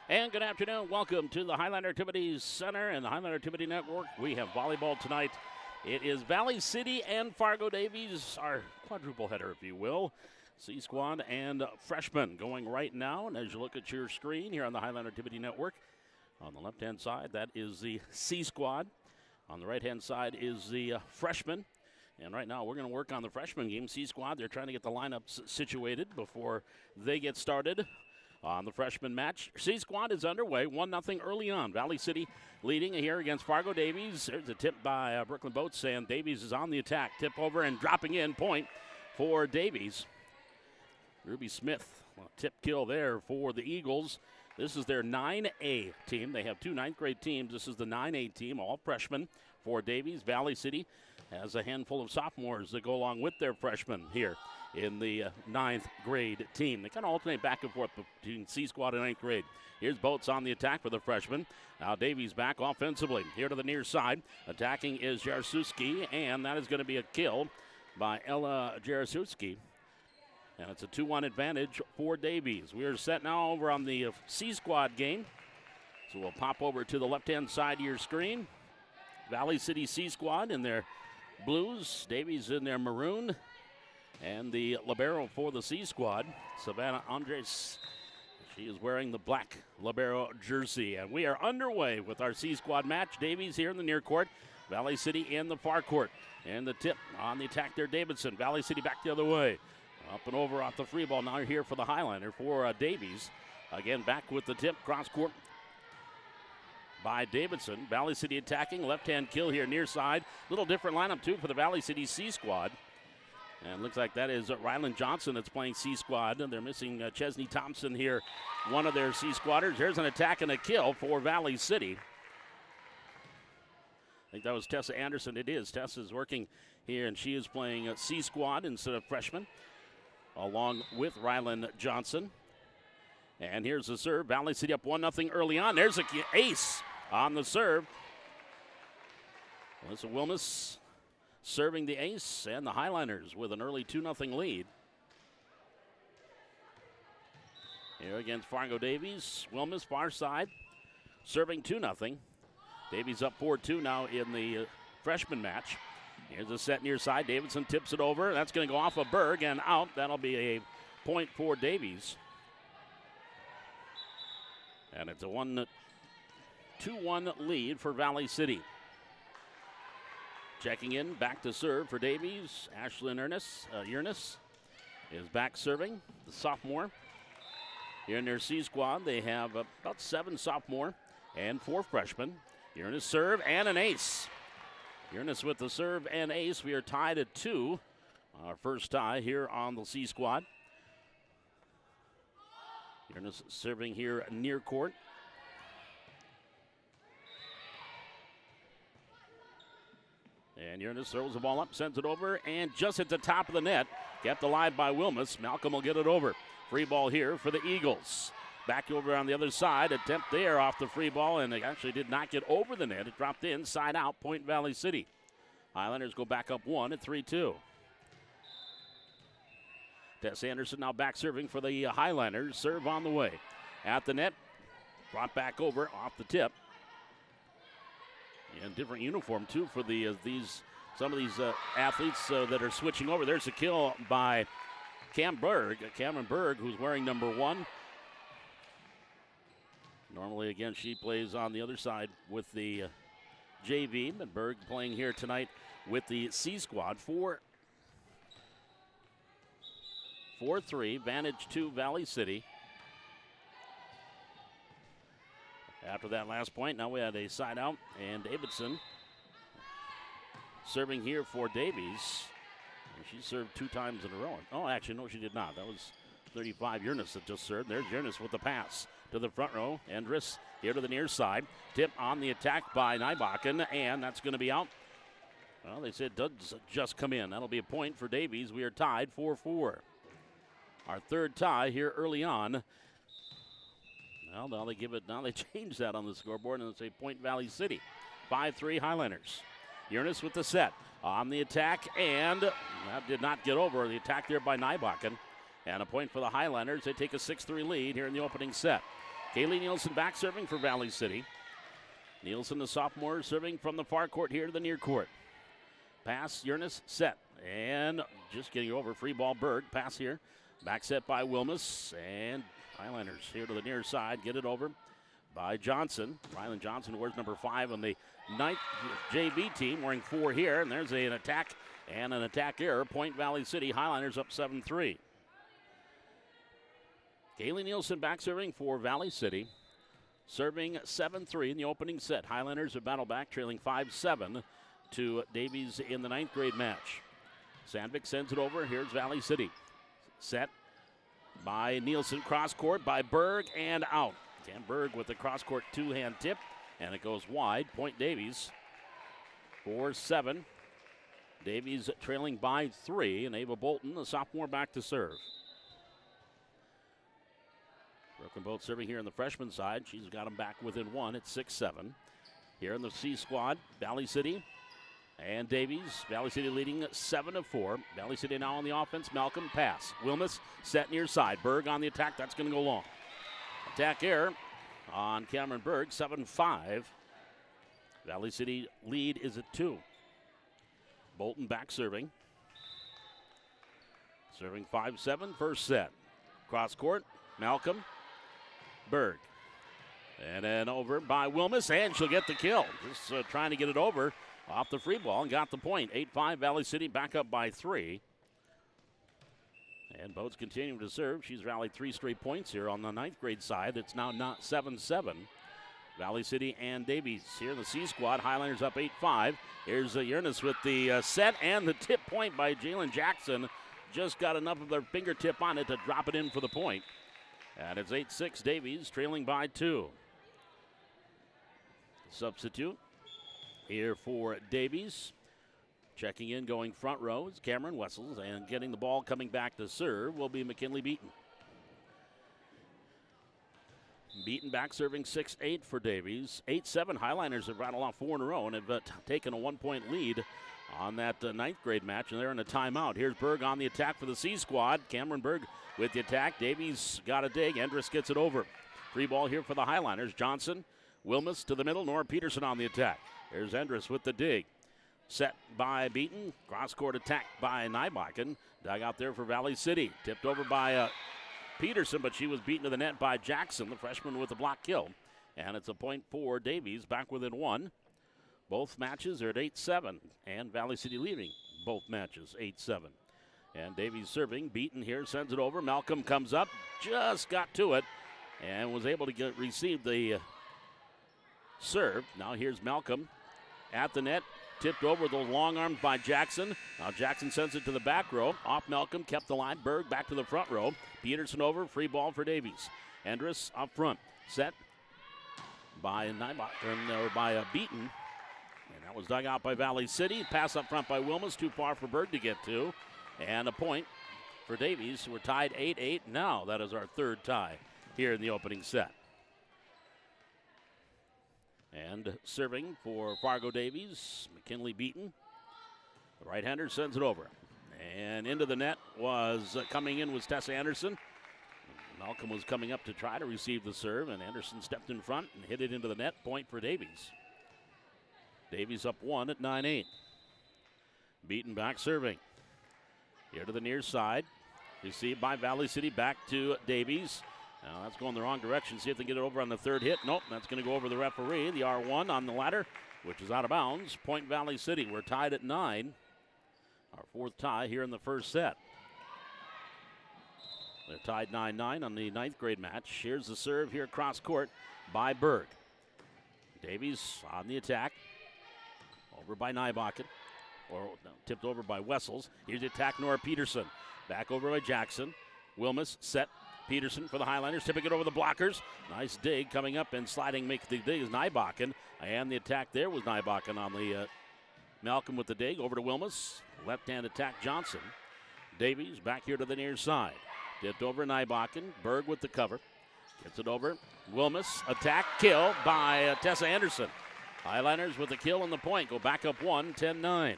And good afternoon. Welcome to the Highland Activities Center and the Highland Activity Network. We have volleyball tonight. It is Valley City and Fargo Davies, our quadruple header, if you will. C Squad and freshmen going right now. And as you look at your screen here on the Highland Activity Network, on the left-hand side, that is the C Squad. On the right-hand side is the freshman. And right now, we're going to work on the freshman game. C Squad, they're trying to get the lineups situated before they get started on the freshman match. C Squad is underway, 1-0 early on. Valley City leading here against Fargo Davies. There's a tip by Brooklyn Boats, and Davies is on the attack. Tip over and dropping in, point for Davies. Ruby Smith, tip kill there for the Eagles. This is their 9A team. They have two ninth-grade teams. This is the 9A team, all freshmen for Davies. Valley City has a handful of sophomores that go along with their freshmen here in the ninth grade team. They kind of alternate back and forth between C Squad and ninth grade. Here's Boats on the attack for the freshmen. Now Davies back offensively. Here to the near side. Attacking is Jarasuski, and that is going to be a kill by Ella Jarasuski. And it's a 2-1 advantage for Davies. We are set now over on the C Squad game. So we'll pop over to the left-hand side of your screen. Valley City C Squad in their blues. Davies in their maroon. And the libero for the C Squad, Savannah Andres. She is wearing the black libero jersey. And we are underway with our C Squad match. Davies here in the near court. Valley City in the far court. And the tip on the attack there, Davidson. Valley City back the other way. Up and over off the free ball. Now here for the Highlander for Davies. Again, back with the tip. Cross court by Davidson. Valley City attacking. Left-hand kill here near side. Little different lineup, too, for the Valley City C Squad. And it looks like that is Rylan Johnson that's playing C Squad. And they're missing Chesney Thompson here, one of their C Squatters. There's an attack and a kill for Valley City. I think that was Tessa Anderson. It is. Tessa's working here, and she is playing C Squad instead of freshman, along with Rylan Johnson. And here's the serve. Valley City up 1-0 early on. There's an ace on the serve. Melissa Wilmus serving the ace, and the Highlanders with an early 2-0 lead. Here against Fargo Davies. Wilmus far side, serving 2-0. Davies up 4-2 now in the freshman match. Here's a set near side. Davidson tips it over. That's going to go off of Berg and out. That'll be a point for Davies. And it's a 2-1 lead for Valley City. Checking in, back to serve for Davies. Ashlyn Ernest is back serving, the sophomore. Here in their C Squad, they have about 7 sophomore and 4 freshmen. Ernest serve and an ace. Ernest with the serve and ace. We are tied at 2. Our first tie here on the C Squad. Ernest serving here near court. And Ernest throws the ball up, sends it over, and just at the top of the net, kept alive by Wilmus. Malcolm will get it over. Free ball here for the Eagles. Back over on the other side, attempt there off the free ball, and they actually did not get over the net. It dropped in, side out, Point Valley City. Highlanders go back up 1 at 3-2. Tess Anderson now back serving for the Highlanders. Serve on the way. At the net, brought back over off the tip. And different uniform, too, for the some of these athletes that are switching over. There's a kill by Cameron Berg, who's wearing number 1. Normally, again, she plays on the other side with the JV, but Berg playing here tonight with the C Squad. 4-3, advantage to Valley City. After that last point, now we had a side out, and Davidson serving here for Davies. And she served 2 times in a row. Oh, actually, no, she did not. That was 35 Ernest that just served. There's Ernest with the pass to the front row. Andrus here to the near side. Tip on the attack by Nybakken, and that's going to be out. Well, they said it does just come in. That'll be a point for Davies. We are tied 4-4. Our third tie here early on. Well, now they change that on the scoreboard, and it's a Point Valley City. 5-3 Highlanders. Ernest with the set. On the attack, and that did not get over. The attack there by Nybakken. And a point for the Highlanders. They take a 6-3 lead here in the opening set. Kaylee Nielsen back serving for Valley City. Nielsen, the sophomore, serving from the far court here to the near court. Pass, Uranus, set. And just getting over, free ball, Berg. Pass here. Back set by Wilmus. And Highlanders here to the near side. Get it over by Johnson. Rylan Johnson wears number 5 on the 9th JV team, wearing 4 here. And there's an attack and an attack error. Point Valley City. Highlanders up 7-3. Kaylee Nielsen back serving for Valley City. Serving 7-3 in the opening set. Highlanders are battle back, trailing 5-7 to Davies in the 9th grade match. Sandvik sends it over. Here's Valley City. Set by Nielsen. Cross court by Berg and out. Ken Berg with the cross court 2-hand tip, and it goes wide. Point Davies. 4-7. Davies trailing by 3, and Ava Bolton, the sophomore, back to serve. Broken Boat serving here on the freshman side. She's got them back within 1 at 6-7. Here in the C squad, Valley City and Davies. Valley City leading 7-4. Valley City now on the offense. Malcolm pass. Wilmus set near side. Berg on the attack. That's going to go long. Attack error on Cameron Berg. 7-5. Valley City lead is at 2. Bolton back serving. Serving 5-7. First set. Cross court. Malcolm. Berg. And then over by Wilmus, and she'll get the kill. Just trying to get it over off the free ball and got the point. 8-5 Valley City back up by 3. And Boats continuing to serve. She's rallied 3 straight points here on the 9th grade side. It's now not 7-7. Valley City and Davies here in the C squad. Highlanders up 8-5. Here's Uranus with the set and the tip point by Jalen Jackson. Just got enough of their fingertip on it to drop it in for the point. And it's 8-6 Davies trailing by 2. Substitute here for Davies. Checking in, going front row is Cameron Wessels, and getting the ball coming back to serve will be McKinley Beaton. Beaton back serving 6-8 for Davies. 8-7 Highlanders have rattled off 4 in a row and have taken a 1-point lead on that 9th grade match, and they're in a timeout. Here's Berg on the attack for the C squad. Cameron Berg with the attack. Davies got a dig. Endress gets it over. Free ball here for the Highlanders. Johnson, Wilmus to the middle. Nora Peterson on the attack. Here's Endress with the dig. Set by Beaton. Cross-court attack by Nybakken. Dug out there for Valley City. Tipped over by Peterson, but she was beaten to the net by Jackson, the freshman with the block kill. And it's a point for Davies, back within 1. Both matches are at 8-7, and Valley City leading both matches 8-7. And Davies serving. Beaton here sends it over. Malcolm comes up, just got to it, and was able to receive the serve. Now here's Malcolm at the net. Tipped over those long arms by Jackson. Now Jackson sends it to the back row. Off Malcolm, kept the line. Berg back to the front row. Peterson over, free ball for Davies. Endress up front. Set by Beaton. And that was dug out by Valley City. Pass up front by Wilmus, too far for Berg to get to. And a point for Davies. We're tied 8-8 now. That is our 3rd tie here in the opening set. And serving for Fargo Davies, McKinley Beaton. The right-hander sends it over. And into the net was coming in was Tessa Anderson. Malcolm was coming up to try to receive the serve, and Anderson stepped in front and hit it into the net. Point for Davies. Davies up 1 at 9-8. Beaton back serving. Here to the near side. Received by Valley City, back to Davies. Now that's going the wrong direction. See if they get it over on the 3rd hit. Nope, that's going to go over the referee. The R1 on the ladder, which is out of bounds. Point Valley City. We're tied at 9. Our 4th tie here in the first set. They're tied 9-9 on the 9th grade match. Here's the serve here cross court by Berg. Davies on the attack. Over by Nybakken. Or no, tipped over by Wessels. Here's the attack, Nora Peterson. Back over by Jackson. Wilmus set. Peterson for the Highlanders, tipping it over the blockers. Nice dig coming up and sliding, make the dig is Nybakken. And the attack there was Nybakken on the Malcolm with the dig. Over to Wilmus. Left-hand attack Johnson. Davies back here to the near side. Tipped over Nybakken. Berg with the cover. Gets it over. Wilmus. Attack, kill by Tessa Anderson. Highlanders with the kill and the point. Go back up 1, 10-9.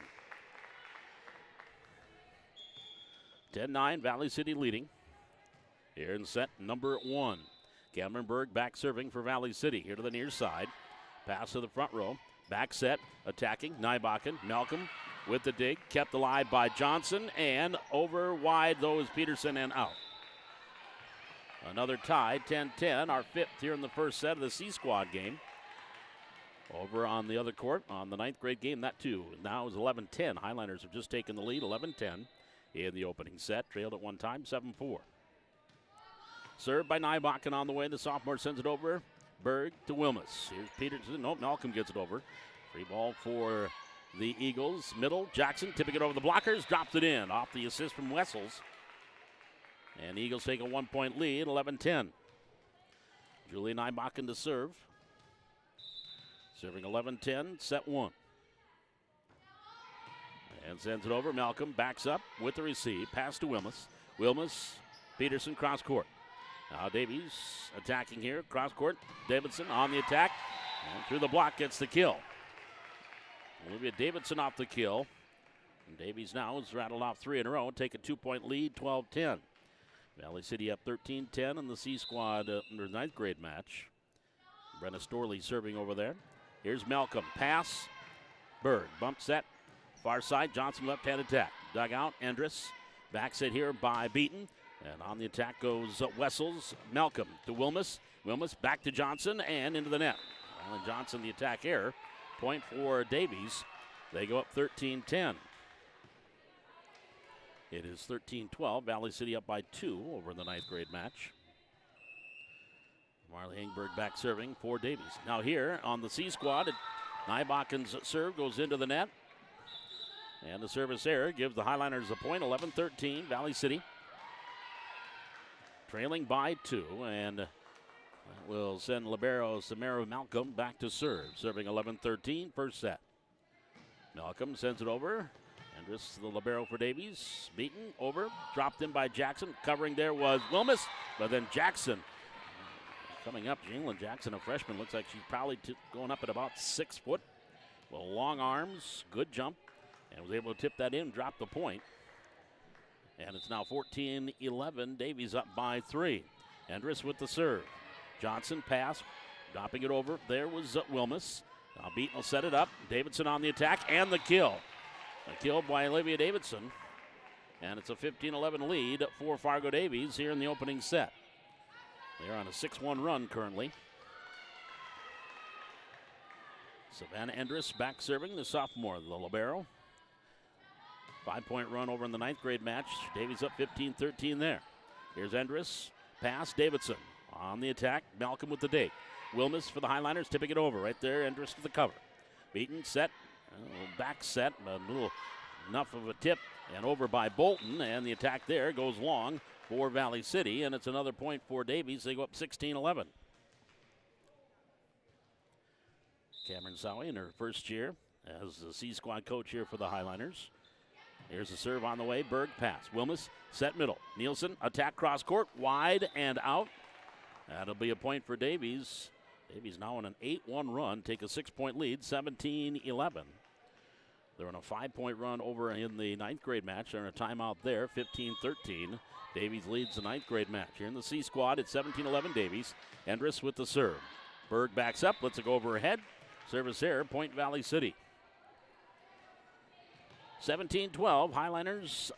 10-9, Valley City leading. Here in set number 1. Cameron Berg back serving for Valley City. Here to the near side. Pass to the front row. Back set, attacking. Nybakken. Malcolm with the dig. Kept alive by Johnson. And over wide, though, is Peterson and out. Another tie, 10-10. Our 5th here in the first set of the C Squad game. Over on the other court, on the 9th grade game, that too. Now is 11-10. Highlanders have just taken the lead, 11-10 in the opening set. Trailed at one time, 7-4. Served by Nybakken on the way. The sophomore sends it over. Berg to Wilmus. Here's Peterson. Nope, Malcolm gets it over. Free ball for the Eagles. Middle, Jackson tipping it over the blockers. Drops it in off the assist from Wessels. And the Eagles take a 1-point lead, 11-10. Julie Nybakken to serve. Serving 11-10, set 1. And sends it over. Malcolm backs up with the receive. Pass to Wilmus. Wilmus, Peterson, cross court. Now Davies attacking here, cross court. Davidson on the attack. And through the block gets the kill. Olivia Davidson off the kill. And Davies now has rattled off 3 in a row. Take a 2-point lead, 12-10. Valley City up 13-10 in the C Squad under 9th grade match. Brenna Storley serving over there. Here's Malcolm. Pass. Berg. Bump set. Far side. Johnson left-hand attack. Dug out. Endress. Back set here by Beaton. And on the attack goes Wessels. Malcolm to Wilmus. Wilmus back to Johnson and into the net. Alan Johnson the attack error. Point for Davies. They go up 13-10. It is 13-12. Valley City up by 2 over the 9th grade match. Marley Engberg back serving for Davies. Now here on the C Squad, Nybakken's serve goes into the net. And the service error gives the Highlanders a point, 11-13, Valley City. Trailing by 2, and that will send libero Samara Malcolm back to serve. Serving 11-13, first set. Malcolm sends it over. Andrus, the libero for Davies. Beaten, over, dropped in by Jackson. Covering there was Wilmus, but then Jackson coming up. Jalen Jackson, a freshman, looks like she's probably going up at about 6 foot. Well, long arms, good jump, and was able to tip that in, drop the point. And it's now 14-11. Davies up by 3. Andrus with the serve. Johnson pass, dropping it over. There was Wilmus. Now Beaton will set it up. Davidson on the attack and the kill. A kill by Olivia Davidson. And it's a 15-11 lead for Fargo Davies here in the opening set. They're on a 6-1 run currently. Savannah Endress back serving, the sophomore, the libero. 5-point run over in the 9th grade match. Davies up 15-13 there. Here's Endress. Pass, Davidson on the attack. Malcolm with the dig. Wilmus for the Highlanders, tipping it over. Right there, Endress to the cover. Beaton, set, back set, a little enough of a tip, and over by Bolton, and the attack there goes long for Valley City, and it's another point for Davies. They go up 16-11. Cameron Sowie in her first year as the C Squad coach here for the Highlanders. Here's the serve on the way. Berg pass. Wilmus set middle. Nielsen attack cross court, wide and out. That'll be a point for Davies. Davies now on an 8-1 run, take a 6-point lead, 17-11. They're on a 5-point run over in the 9th grade match. They're in a timeout there, 15-13. Davies leads the 9th grade match. Here in the C Squad, it's 17-11 Davies. Endress with the serve. Berg backs up, lets it go overhead. Service error, point Valley City. 17-12, Highlanders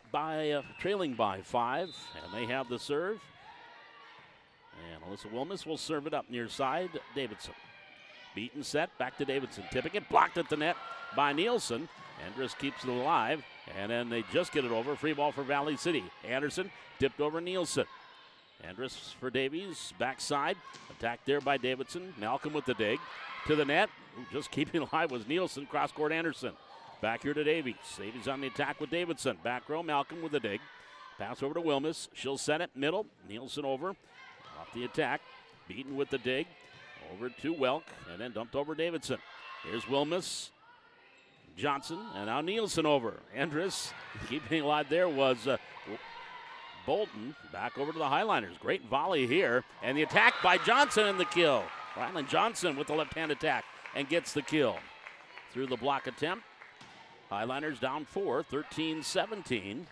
trailing by 5, and they have the serve. And Alyssa Wilmus will serve it up near side, Davidson. Beaten set, back to Davidson. Tipping it, blocked at the net by Nielsen. Andrus keeps it alive, and then they just get it over. Free ball for Valley City. Anderson tipped over Nielsen. Andrus for Davies, backside. Attacked there by Davidson. Malcolm with the dig. To the net, just keeping alive was Nielsen. Cross court Anderson. Back here to Davies. Davies on the attack with Davidson. Back row, Malcolm with the dig. Pass over to Wilmus. She'll set it middle. Nielsen over. Off the attack. Beaten with the dig. Over to Welk. And then dumped over Davidson. Here's Wilmus. Johnson. And now Nielsen over. Andrus keeping alive there was Bolton. Back over to the Highlanders. Great volley here. And the attack by Johnson and the kill. Rylan Johnson with the left-hand attack and gets the kill. Through the block attempt. Highlanders down 4, 13-17.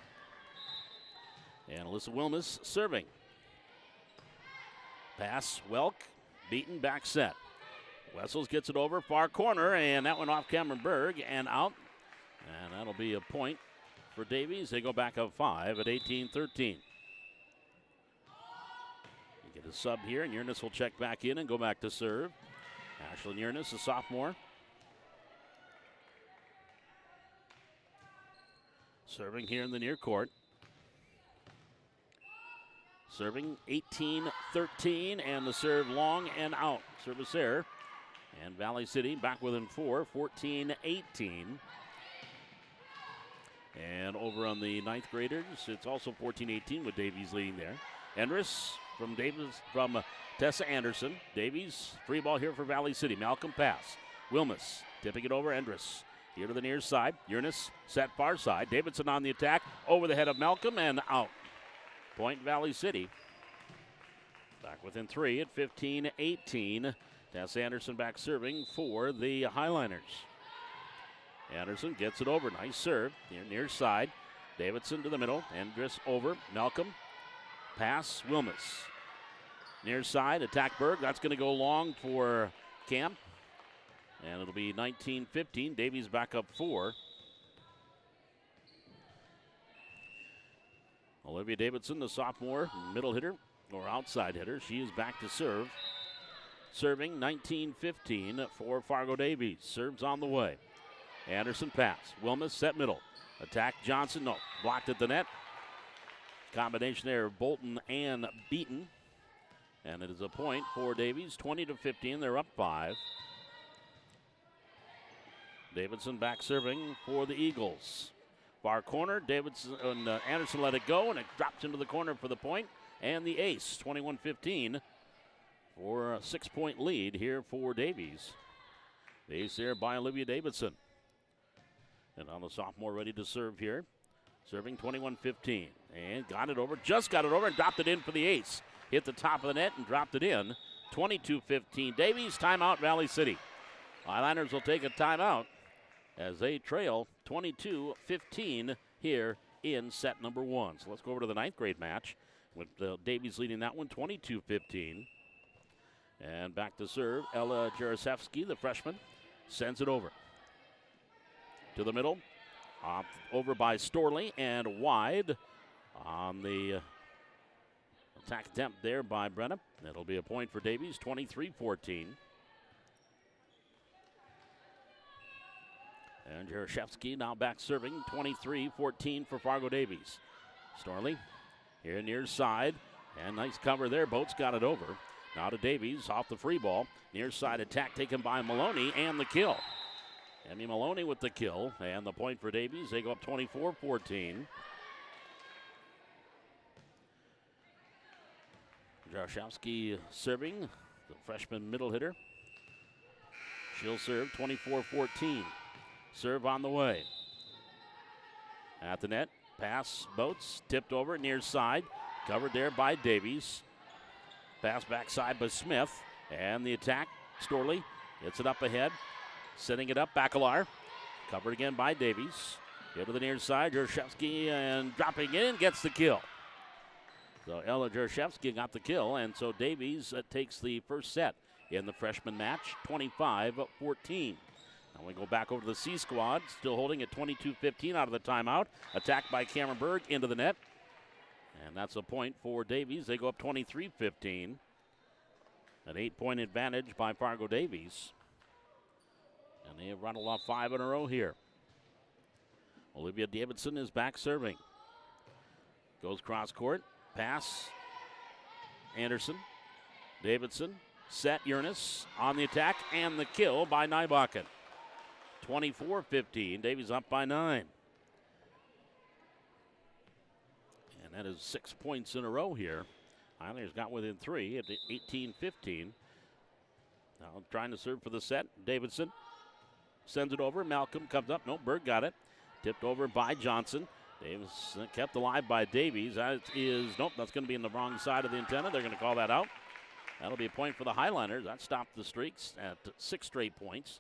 And Alyssa Wilmus serving. Pass, Welk, beaten, back set. Wessels gets it over, far corner, and that one off Cameron Berg and out. And that'll be a point for Davies. They go back up 5 at 18-13. Get a sub here, and Uranus will check back in and go back to serve. Ashlyn Uranus, a sophomore. Serving here in the near court. Serving 18-13, and the serve long and out. Service error. And Valley City back within 4, 14-18. And over on the ninth graders, it's also 14-18 with Davies leading there. Endress from Tessa Anderson. Davies, free ball here for Valley City. Malcolm pass. Wilmus tipping it over. Endress here to the near side. Uranus set far side. Davidson on the attack. Over the head of Malcolm and out. Point Valley City. Back within 3 at 15-18. Tessa Anderson back serving for the Highliners. Anderson gets it over. Nice serve. Near side. Davidson to the middle. Endress over. Malcolm. Pass. Wilmus. Near side. Attack Berg. That's going to go long for Cam. And it'll be 19-15. Davies back up 4. Olivia Davidson, the sophomore middle hitter or outside hitter. She is back to serve. Serving 19-15 for Fargo Davies. Serves on the way. Anderson pass. Wilmus set middle. Attack Johnson. No. Blocked at the net. Combination there of Bolton and Beaton. And it is a point for Davies. 20-15. They're up 5. Davidson back serving for the Eagles. Far corner. Davidson and Anderson let it go, and it drops into the corner for the point. And the ace. 21-15. For a 6-point lead here for Davies. The ace there by Olivia Davidson. And on the sophomore ready to serve here. Serving 21-15. And got it over. Just got it over and dropped it in for the ace. Hit the top of the net and dropped it in. 22-15. Davies, timeout Valley City. Highliners will take a timeout as they trail 22-15 here in set number 1. So let's go over to the ninth grade match with Davies leading that one 22-15. And back to serve, Ella Jarosevsky, the freshman, sends it over. To the middle, over by Storley and wide on the attack attempt there by Brenna. It'll be a point for Davies, 23-14. And Jarosevsky now back serving, 23-14 for Fargo Davies. Storley here near side, and nice cover there. Boats got it over. Now to Davies off the free ball. Near side attack taken by Maloney and the kill. Emmy Maloney with the kill and the point for Davies. They go up 24-14. Jarosevsky serving, the freshman middle hitter. She'll serve 24-14. Serve on the way. At the net, pass, Boats, tipped over near side. Covered there by Davies. Pass backside by Smith. And the attack, Storley gets it up ahead. Setting it up, Bacalar. Covered again by Davies. Get to the near side, Jarosevsky, and dropping in, gets the kill. So Ella Jarosevsky got the kill, and so Davies takes the first set in the freshman match, 25-14. Now we go back over to the C squad, still holding at 22-15 out of the timeout. Attacked by Cameron Berg into the net. And that's a point for Davies. They go up 23-15. An 8-point advantage by Fargo Davies. And they have rattled off 5 in a row here. Olivia Davidson is back serving. Goes cross court. Pass. Anderson. Davidson. Set Uranus on the attack. And the kill by Nybakken. 24-15. Davies up by 9. And that is 6 points in a row here. Islanders got within 3 at 18-15. Now trying to serve for the set. Davidson sends it over. Malcolm comes up. No, Berg got it. Tipped over by Johnson. Davis kept alive by Davies. That is, nope, that's going to be in the wrong side of the antenna. They're going to call that out. That'll be a point for the Highliners. That stopped the streaks at 6 straight points.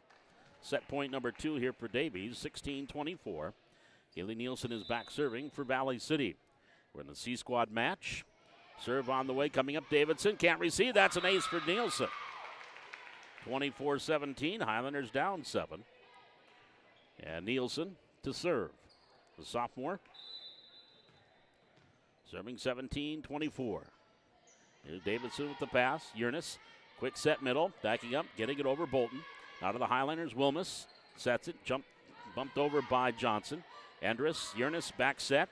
Set point number 2 here for Davies, 16-24. Haley Nielsen is back serving for Valley City. We're in the C squad match. Serve on the way, coming up Davidson. Can't receive. That's an ace for Nielsen. 24-17. Highlanders down 7. And Nielsen to serve. The sophomore. Serving 17-24. Here's Davidson with the pass. Uranus. Quick set middle. Backing up. Getting it over Bolton. Out of the Highlanders. Wilmus sets it. Bumped over by Johnson. Andrus. Uranus back set.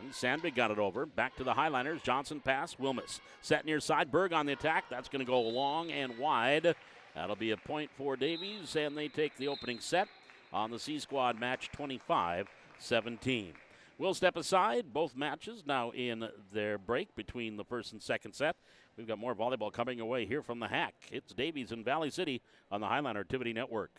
And Sandvig got it over. Back to the Highlanders. Johnson pass. Wilmus. Set near side. Berg on the attack. That's going to go long and wide. That'll be a point for Davies. And they take the opening set on the C Squad match 25-17. We'll step aside. Both matches now in their break between the first and second set. We've got more volleyball coming away here from the Hack. It's Davies in Valley City on the Highliner Activity Network.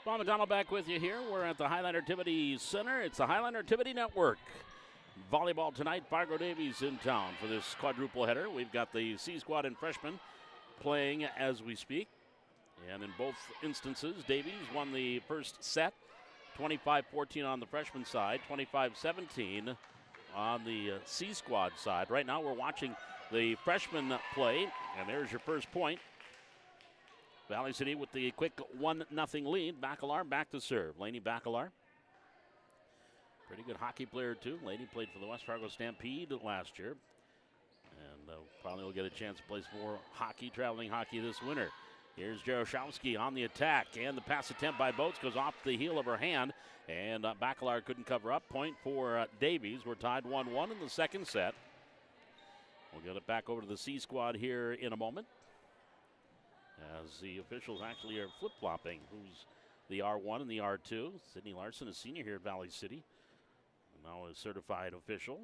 Bob McDonald back with you here. We're at the Highliner Activity Center. It's the Highliner Activity Network. Volleyball tonight. Fargo Davies in town for this quadruple header. We've got the C Squad and freshmen playing as we speak. And in both instances, Davies won the first set. 25-14 on the freshman side. 25-17 on the C Squad side. Right now we're watching the freshman play. And there's your first point. Valley City with the quick 1-0 lead. Bacalar back to serve. Laney Bacalar. Pretty good hockey player, too. Laney played for the West Fargo Stampede last year. And probably will get a chance to play some more hockey, traveling hockey this winter. Here's Jaroszowski on the attack. And the pass attempt by Boats goes off the heel of her hand. And Bacalar couldn't cover up. Point for Davies. We're tied 1-1 in the second set. We'll get it back over to the C Squad here in a moment, as the officials actually are flip-flopping who's the R1 and the R2. Sydney Larson, a senior here at Valley City, now a certified official,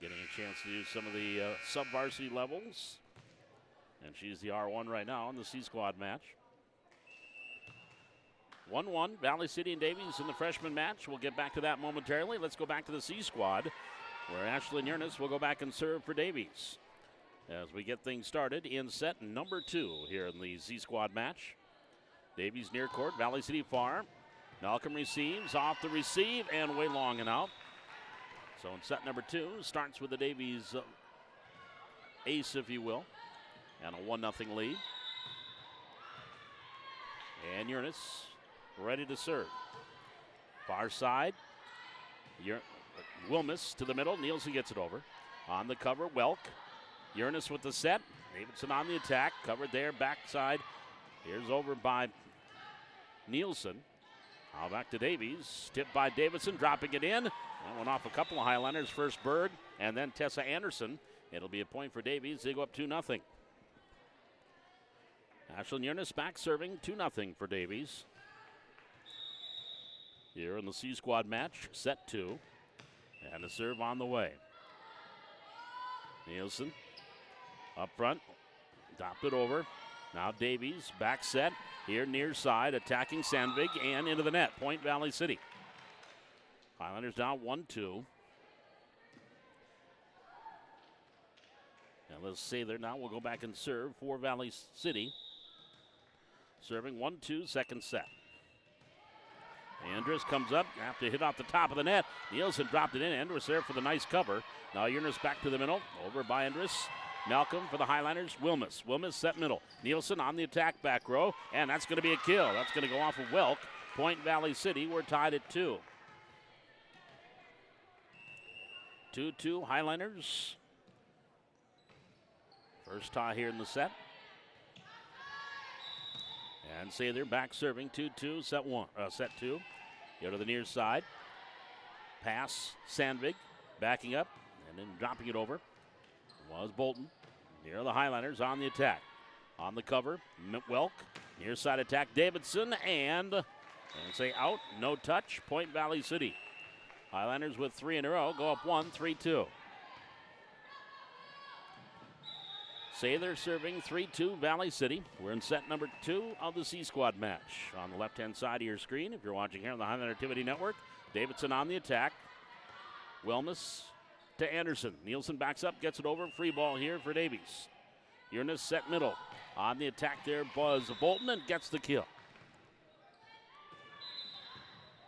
getting a chance to do some of the sub-varsity levels. And she's the R1 right now in the C-Squad match. 1-1, Valley City and Davies in the freshman match. We'll get back to that momentarily. Let's go back to the C-Squad, where Ashlyn Uranus will go back and serve for Davies as we get things started in set number 2 here in the Z-Squad match. Davies near court, Valley City far. Malcolm receives, off the receive, and way long and out. So in set number 2, starts with the Davies ace, if you will, and a 1-0 lead. And Uranus ready to serve. Far side, Wilmus to the middle, Nielsen gets it over. On the cover, Welk. Uranus with the set. Davidson on the attack. Covered there, backside. Here's over by Nielsen. Now back to Davies. Tipped by Davidson, dropping it in. That went off a couple of Highlanders. First Berg, and then Tessa Anderson. It'll be a point for Davies. They go up 2-0. Ashlyn Uranus back serving, 2-0 for Davies. Here in the C-Squad match, set 2. And a serve on the way. Nielsen Up front, dropped it over. Now Davies, back set, here near side, attacking Sandvig, and into the net. Point Valley City. Highlanders down 1-2. And let's see there now. We'll go back and serve for Valley City. Serving 1-2, second set. Andrus comes up, have to hit off the top of the net. Nielsen dropped it in. Andrus there for the nice cover. Now Yurnis back to the middle, over by Andrus. Malcolm for the Highlanders. Wilmus set middle. Nielsen on the attack back row, and that's going to be a kill. That's going to go off of Welk. Point Valley City, we're tied at 2. 2-2 Highlanders. First tie here in the set. And say they're back serving 2-2, set 2. Go to the near side. Pass, Sandvig backing up and then dropping it over. Was Bolton. Here are the Highlanders on the attack. On the cover, Welk. Near side attack, Davidson, and say out, no touch, Point Valley City. Highlanders with 3 in a row, go up 1, 3-2. Sather serving 3-2 Valley City. We're in set number 2 of the C Squad match. On the left-hand side of your screen, if you're watching here on the Highlander Activity Network, Davidson on the attack. Wilmus to Anderson. Nielsen backs up, gets it over. Free ball here for Davies. Yurnis set middle. On the attack there, Buzz Bolton, and gets the kill.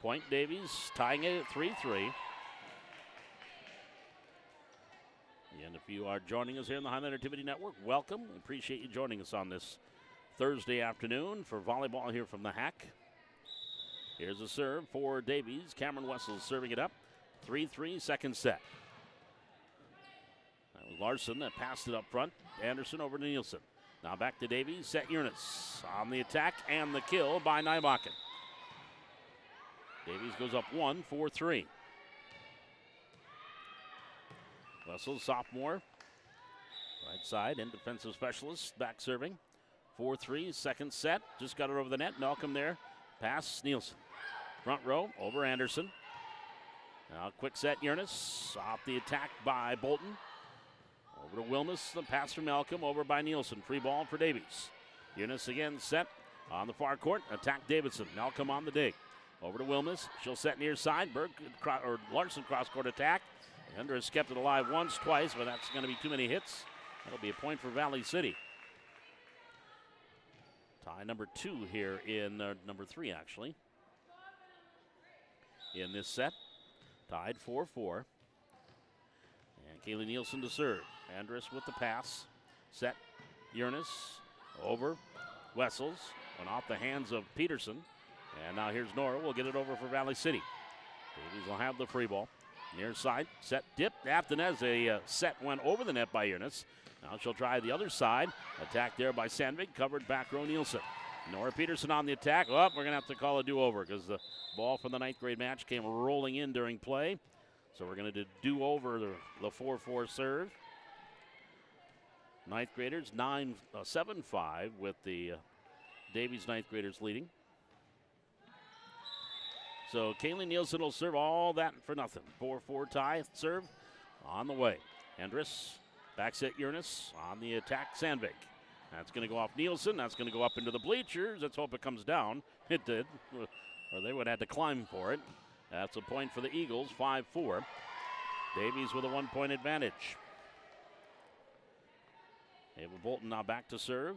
Point Davies tying it at 3-3. And if you are joining us here in the Highlander Activity Network, welcome. We appreciate you joining us on this Thursday afternoon for volleyball here from the Hack. Here's a serve for Davies. Cameron Wessels serving it up. 3-3, second set. That was Larson that passed it up front. Anderson over to Nielsen. Now back to Davies. Set Yurnis on the attack and the kill by Nybakken. Davies goes up 1, 4-3. Wessels, sophomore. Right side and defensive specialist. Back serving. 4-3, second set. Just got it over the net. Malcolm there. Pass, Nielsen. Front row, over Anderson. Now quick set, Yurnis. Off the attack by Bolton. Over to Wilmus. The pass from Malcolm. Over by Nielsen. Free ball for Davies. Yurnis again set on the far court. Attack Davidson. Malcolm on the dig. Over to Wilmus. She'll set near side. Larson cross court attack. Andrus kept it alive once, twice, but that's going to be too many hits. That'll be a point for Valley City. Tie number 2 here in number 3, actually. In this set, tied 4-4. And Kaylee Nielsen to serve. Andrus with the pass. Set, Yurnis over Wessels. Went off the hands of Peterson. And now here's Nora. We'll get it over for Valley City. Davies will have the free ball. Near side, set dip. After as a set went over the net by Yurnis. Now she'll try the other side. Attack there by Sandvig. Covered back row Nielsen. Nora Peterson on the attack. Oh, we're going to have to call a do-over because the ball from the 9th grade match came rolling in during play. So we're going to do over the 4-4 serve. 9th graders 7-5 with the Davies 9th graders leading. So Kaylee Nielsen will serve all that for nothing. 4-4 tie serve on the way. Andrus back set Yurnis on the attack. Sandvig. That's going to go off Nielsen. That's going to go up into the bleachers. Let's hope it comes down. It did. Or they would have to climb for it. That's a point for the Eagles. 5-4. Davies with a 1-point advantage. Ava Bolton now back to serve.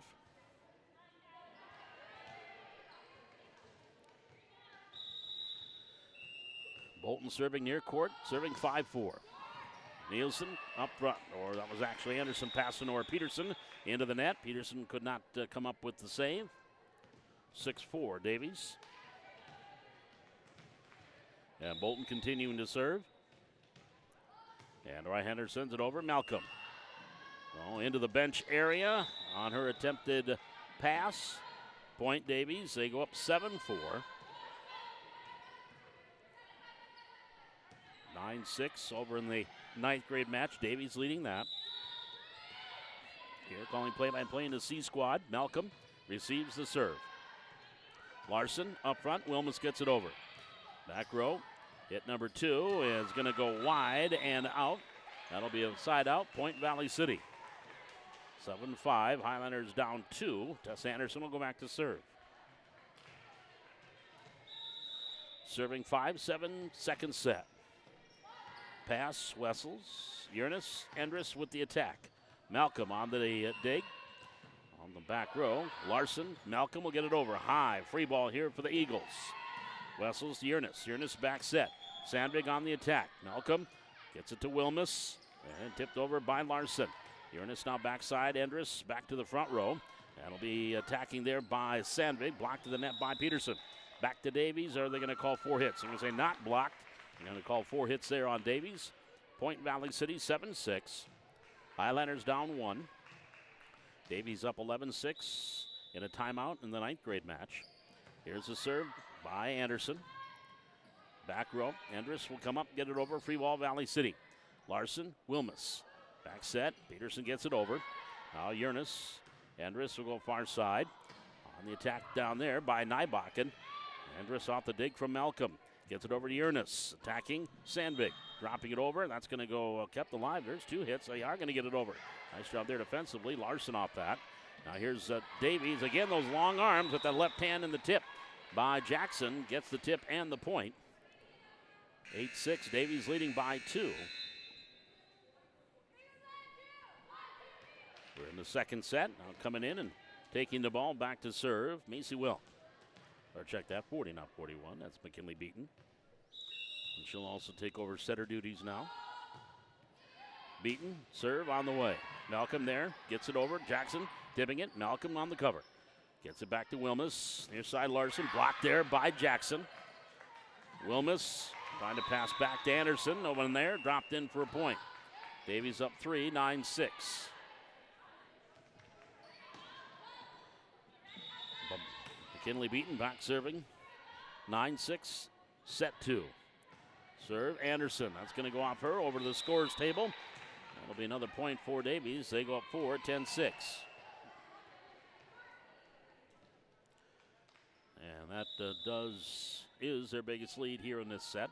Bolton serving near court, serving 5-4. Nielsen up front, or that was actually Anderson passing or Peterson into the net. Peterson could not come up with the save. 6-4, Davies. And Bolton continuing to serve. And right-hander sends it over, Malcolm. Oh, into the bench area on her attempted pass. Point Davies, they go up 7-4. 9-6 over in the 9th grade match. Davies leading that. Here calling play-by-play in the C squad. Malcolm receives the serve. Larson up front. Wilmus gets it over. Back row. Hit number 2 is going to go wide and out. That'll be a side out. Point Valley City. 7-5. Highlanders down 2. Tess Anderson will go back to serve. Serving 5-7, second set. Pass, Wessels. Uranus, Endress with the attack. Malcolm on the dig. On the back row, Larson. Malcolm will get it over. High, free ball here for the Eagles. Wessels to Uranus. Uranus back set. Sandvig on the attack. Malcolm gets it to Wilmus. And tipped over by Larson. Uranus now backside. Endress back to the front row. That'll be attacking there by Sandvig. Blocked to the net by Peterson. Back to Davies. Or are they going to call 4 hits? I'm going to say not blocked. They're going to call 4 hits there on Davies. Point Valley City 7-6. Highlanders down 1. Davies up 11-6 in a timeout in the 9th grade match. Here's the serve by Anderson. Back row. Endress will come up, get it over. Free ball, Valley City. Larson, Wilmus. Back set. Peterson gets it over. Now Uranus. Endress will go far side. On the attack down there by Nybakken. Endress off the dig from Malcolm. Gets it over to Uranus. Attacking Sandvig. Dropping it over. That's going to go kept alive. There's 2 hits. They are going to get it over. Nice job there defensively. Larson off that. Now here's Davies. Again, those long arms with the left hand in the tip by Jackson. Gets the tip and the point. 8-6. Davies leading by 2. We're in the second set. Now coming in and taking the ball back to serve. Macy Wilk. Or check that, 40, not 41. That's McKinley Beaton. And she'll also take over setter duties now. Beaton, serve on the way. Malcolm there, gets it over. Jackson tipping it. Malcolm on the cover. Gets it back to Wilmus. Near side Larson, blocked there by Jackson. Wilmus trying to pass back to Anderson. No one there, dropped in for a point. Davies up 3, 9-6. McKinley Beaton back serving. 9-6, set 2. Serve Anderson. That's going to go off her over to the scores table. That'll be another point for Davies. They go up 4, 10-6. And that is their biggest lead here in this set.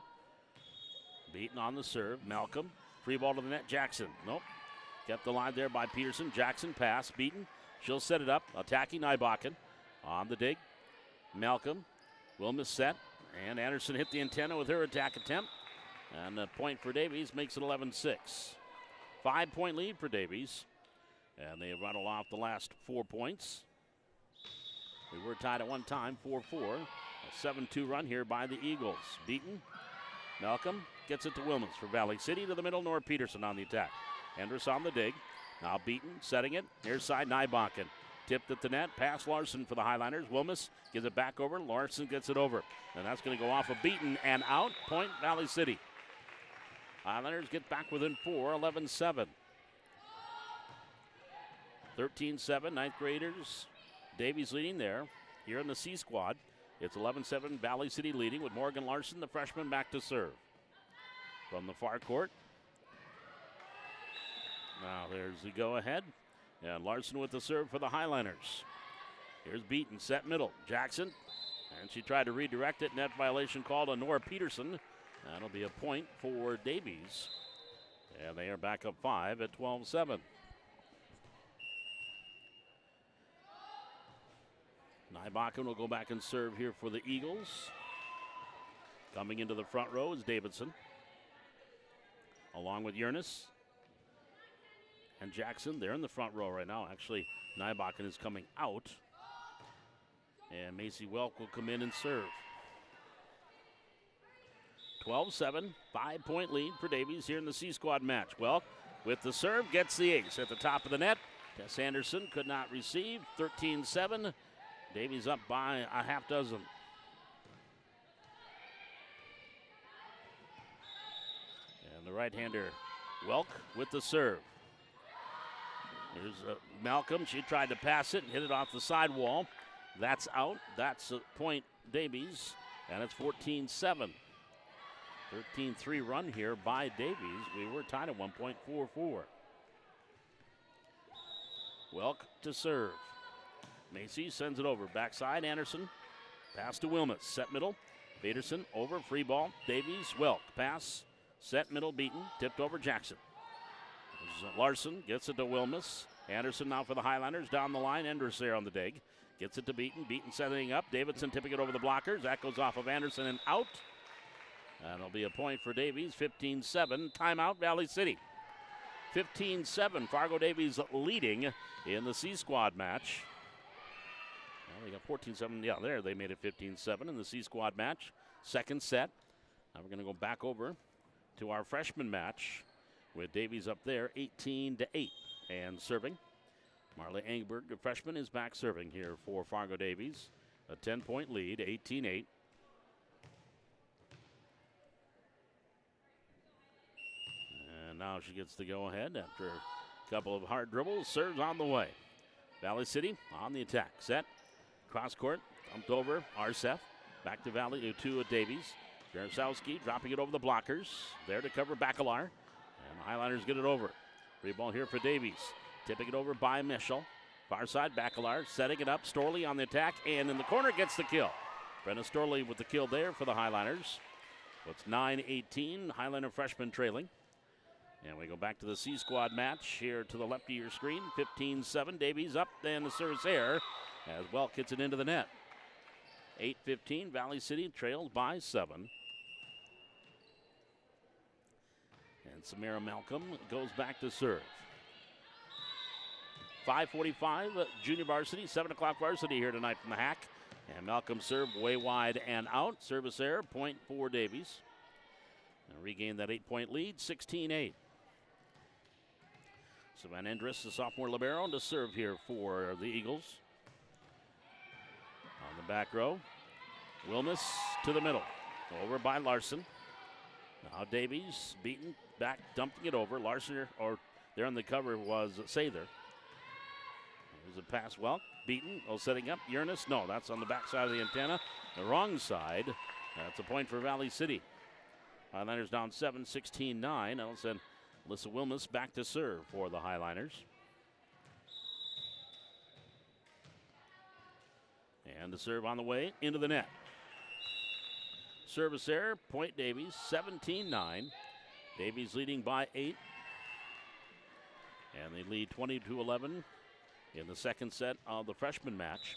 Beaton on the serve. Malcolm. Free ball to the net. Jackson. Nope. Kept alive there by Peterson. Jackson pass. Beaton. She'll set it up. Attacking Nybakken. On the dig. Malcolm. Wilmus set. And Anderson hit the antenna with her attack attempt. And the point for Davies makes it 11-6. 5-point lead for Davies. And they rattle off the last 4 points. We were tied at one time, 4-4. A 7-2 run here by the Eagles. Beaton. Malcolm gets it to Wilmus for Valley City to the middle. Nora Peterson on the attack. Endress on the dig. Now Beaton setting it. Near side, Nybakken. Tipped at the net. Pass Larson for the Highlanders. Wilmus gives it back over. Larson gets it over. And that's going to go off of Beaton and out. Point Valley City. Highlanders get back within 4, 11-7. 13-7, 9th graders. Davies leading there. Here in the C squad, it's 11-7, Valley City leading with Morgan Larson, the freshman, back to serve. From the far court. Now there's the go-ahead. And Larson with the serve for the Highlanders. Here's Beaton, set middle. Jackson, and she tried to redirect it. Net violation called on Nora Peterson. That'll be a point for Davies. And they are back up 5 at 12-7. Nybakken will go back and serve here for the Eagles. Coming into the front row is Davidson. Along with Uranus and Jackson. They're in the front row right now. Actually, Nybakken is coming out. And Macy Welk will come in and serve. 12-7, 5-point lead for Davies here in the C squad match. Welk with the serve gets the ace at the top of the net. Tess Anderson could not receive. 13-7. Davies up by a half dozen. And the right-hander, Welk with the serve. Here's Malcolm. She tried to pass it and hit it off the sidewall. That's out. That's a point Davies. And it's 14-7. 13-3 run here by Davies. We were tied at 1.44. Welk to serve. Macy sends it over. Backside, Anderson. Pass to Wilmus. Set middle. Peterson over. Free ball. Davies. Welk. Pass. Set middle. Beaton. Tipped over Jackson. Larson gets it to Wilmus. Anderson now for the Highlanders. Down the line, Endress there on the dig. Gets it to Beaton. Beaton setting up. Davidson tipping it over the blockers. That goes off of Anderson and out. And it'll be a point for Davies. 15-7. Timeout, Valley City. 15-7. Fargo Davies leading in the C Squad match. Well, they got 14-7. Yeah, there they made it 15-7 in the C Squad match. Second set. Now we're going to go back over to our freshman match with Davies up there, 18-8. And serving, Marley Engberg, the freshman, is back serving here for Fargo Davies. A 10-point lead, 18-8. And now she gets the go-ahead after a couple of hard dribbles. Serves on the way. Valley City on the attack. Set, cross court, dumped over. Arsef, back to Valley, to Davies. Jarzowski dropping it over the blockers. There to cover Bacalar. And the Highlanders get it over. Free ball here for Davies. Tipping it over by Mischel. Far side, Bacalar setting it up. Storley on the attack, and in the corner gets the kill. Brenna Storley with the kill there for the Highlanders. So it's 9-18, Highlander freshman trailing. And we go back to the C Squad match here to the left of your screen. 15-7, Davies up, and the service air as Welk hits it into the net. 8-15, Valley City trails by 7. And Samara Malcolm goes back to serve. 5:45, junior varsity, 7 o'clock varsity here tonight from the Hack. And Malcolm served way wide and out. Service error, point for Davies. And regain that 8-point lead, 16-8. So Van Endress, the sophomore libero, to serve here for the Eagles. On the back row, Wilmus to the middle. Over by Larson. Now Davies beaten back, dumping it over. Larson, or there on the cover was Sather. There's a pass, well, beaten. Oh, setting up. Uranus, no, that's on the back side of the antenna. The wrong side. That's a point for Valley City. Highlanders down 7, 16-9. I'll send Alyssa Wilmus back to serve for the Highlanders. And the serve on the way into the net. Service error, point Davies, 17-9. Davies leading by 8. And they lead 20-11 in the second set of the freshman match.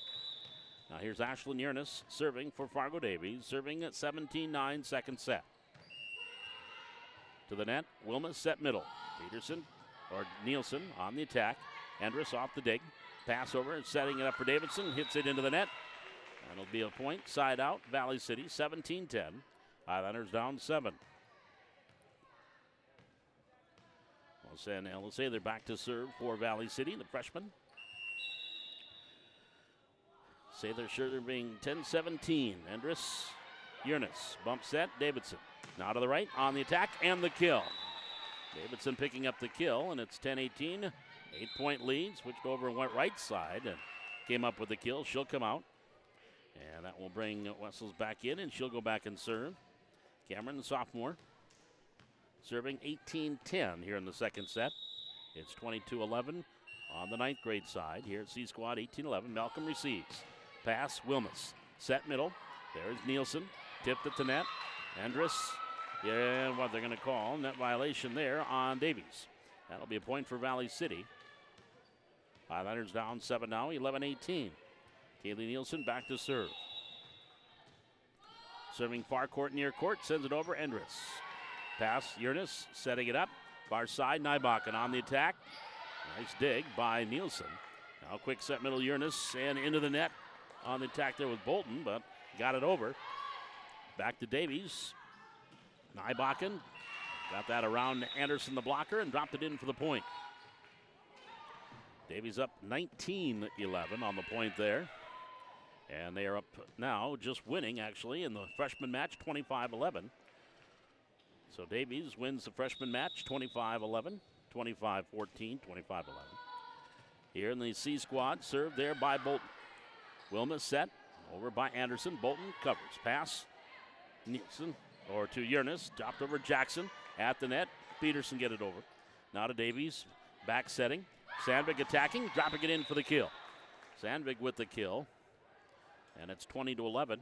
Now here's Ashlyn Uranus serving for Fargo Davies, serving at 17-9 second set. To the net, Wilma set middle. Peterson, or Nielsen on the attack. Endress off the dig. Pass over and setting it up for Davidson. Hits it into the net. And it'll be a point. Side out. Valley City 17-10. Highlanders down 7. We'll send Ellis Sather back to serve for Valley City, the freshman. Sather sure being 10-17. Endress, Uranus, bump set, Davidson. Now to the right, on the attack, and the kill. Davidson picking up the kill, and it's 10-18. 8-point lead, switched over and went right side, and came up with the kill. She'll come out, and that will bring Wessels back in, and she'll go back and serve. Cameron, the sophomore, serving 18-10 here in the second set. It's 22-11 on the ninth grade side. Here at C Squad, 18-11. Malcolm receives. Pass, Wilmus. Set middle. There's Nielsen. Tipped at the net. Endress. Yeah, what they're going to call net violation there on Davies. That'll be a point for Valley City. Highlanders down 7 now, 11-18. Kaylee Nielsen back to serve. Serving far court, near court, sends it over, Endress. Pass, Uranus, setting it up. Far side, Nybakken on the attack. Nice dig by Nielsen. Now quick set middle, Uranus, and into the net on the attack there with Bolton, but got it over. Back to Davies. Nybakken got that around Anderson, the blocker, and dropped it in for the point. Davies up 19-11 on the point there. And they are up now, just winning actually in the freshman match, 25-11. So Davies wins the freshman match, 25-11, 25-14, 25-11. Here in the C Squad, served there by Bolton. Wilma set over by Anderson. Bolton covers. Pass, Nielsen, or to Uranus, dropped over Jackson at the net. Peterson get it over. Now to Davies, back setting. Sandvik attacking, dropping it in for the kill. Sandvik with the kill. And it's 20-11.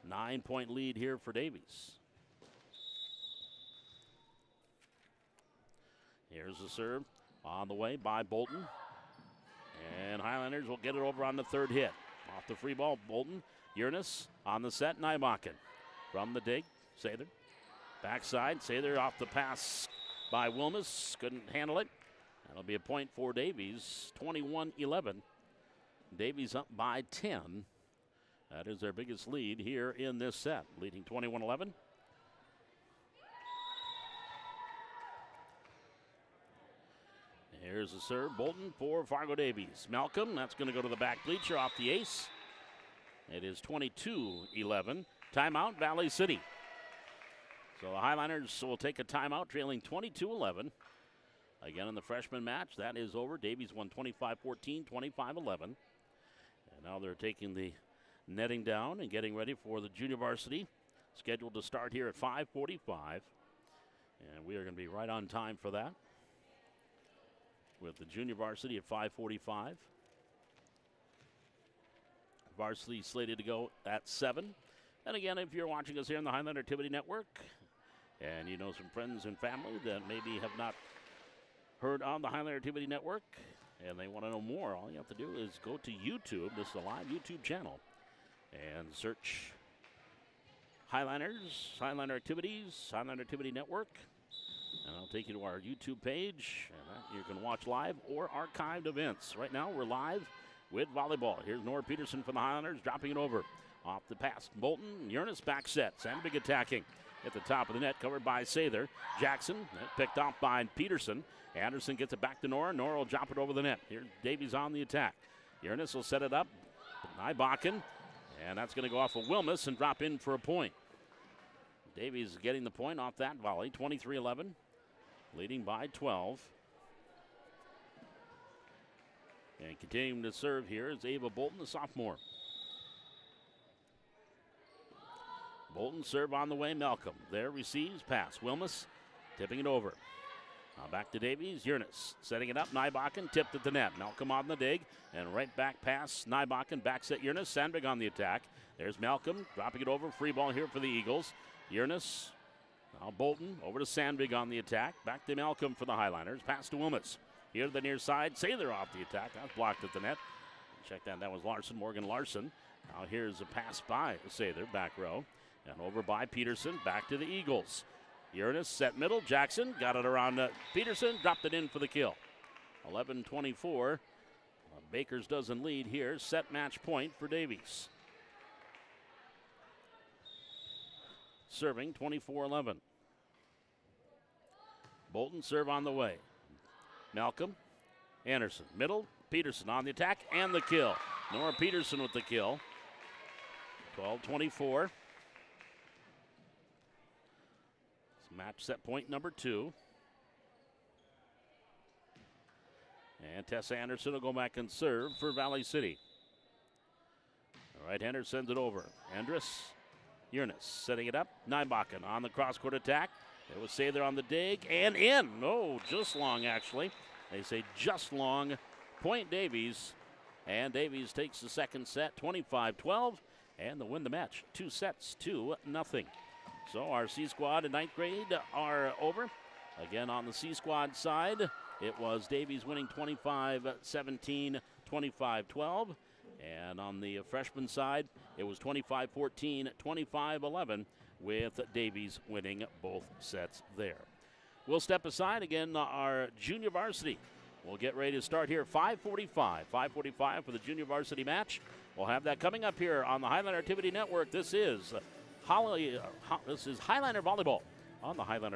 9-point lead here for Davies. Here's the serve on the way by Bolton. And Highlanders will get it over on the third hit. Off the free ball, Bolton. Uranus on the set, Naibakken. From the dig, Sather. Backside, Sather off the pass by Wilmus. Couldn't handle it. That'll be a point for Davies, 21-11. Davies up by 10. That is their biggest lead here in this set, leading 21-11. Here's the serve, Bolton for Fargo Davies. Malcolm, that's going to go to the back bleacher off the ace. It is 22-11. Timeout, Valley City. So the Highlanders will take a timeout, trailing 22-11. Again, in the freshman match, that is over. Davies won 25-14, 25-11. And now they're taking the netting down and getting ready for the junior varsity, scheduled to start here at 5:45. And we are going to be right on time for that, with the junior varsity at 5:45. Varsity slated to go at 7. And again, if you're watching us here on the Highlander Activity Network, and you know some friends and family that maybe have not heard on the Highlander Activity Network, and they want to know more, all you have to do is go to YouTube. This is a live YouTube channel, and search Highlanders, Highlander Activities, Highlander Activity Network, and I'll take you to our YouTube page, and you can watch live or archived events. Right now, we're live with volleyball. Here's Nora Peterson from the Highlanders, dropping it over. Off the pass, Bolton, Uranus back set. Sandvig attacking at the top of the net, covered by Sather. Jackson, picked off by Peterson. Anderson gets it back to Nora. Nora will drop it over the net. Here, Davies on the attack. Uranus will set it up. Naibakken, and that's going to go off of Wilmus and drop in for a point. Davies getting the point off that volley, 23-11, leading by 12. And continuing to serve here is Ava Bolton, the sophomore. Bolton serve on the way, Malcolm. There receives, pass. Wilmus tipping it over. Now back to Davies, Uranus setting it up. Naibakken tipped at the net. Malcolm on the dig, and right back pass. Naibakken back set Uranus. Sandvig on the attack. There's Malcolm dropping it over. Free ball here for the Eagles. Uranus, now Bolton over to Sandvig on the attack. Back to Malcolm for the Highlanders. Pass to Wilmus. Here to the near side. Sather off the attack. That was blocked at the net. Check that. That was Larson, Morgan Larson. Now here's a pass by Sather, back row. And over by Peterson, back to the Eagles. Uranus set middle, Jackson got it around Peterson, dropped it in for the kill. 11-24, Bakers doesn't lead here, set match point for Davies. Serving 24-11. Bolton serve on the way. Malcolm, Anderson, middle, Peterson on the attack, and the kill. Nora Peterson with the kill. 12-24. Match set point number 2. And Tessa Anderson will go back and serve for Valley City. The right-hander sends it over. Andrus, Uranus setting it up. Naibakken on the cross-court attack. There was Sather on the dig and in. No, just long actually. They say just long. Point Davies. And Davies takes the second set, 25-12. And they'll win the match. 2 sets to 0. So our C squad in 9th grade are over. Again, on the C squad side, it was Davies winning 25-17, 25-12. And on the freshman side, it was 25-14, 25-11, with Davies winning both sets there. We'll step aside. Again, our junior varsity will get ready to start here at 5:45. 5:45 for the junior varsity match. We'll have that coming up here on the Highlander Activity Network. This is Highlander Volleyball on the Highlander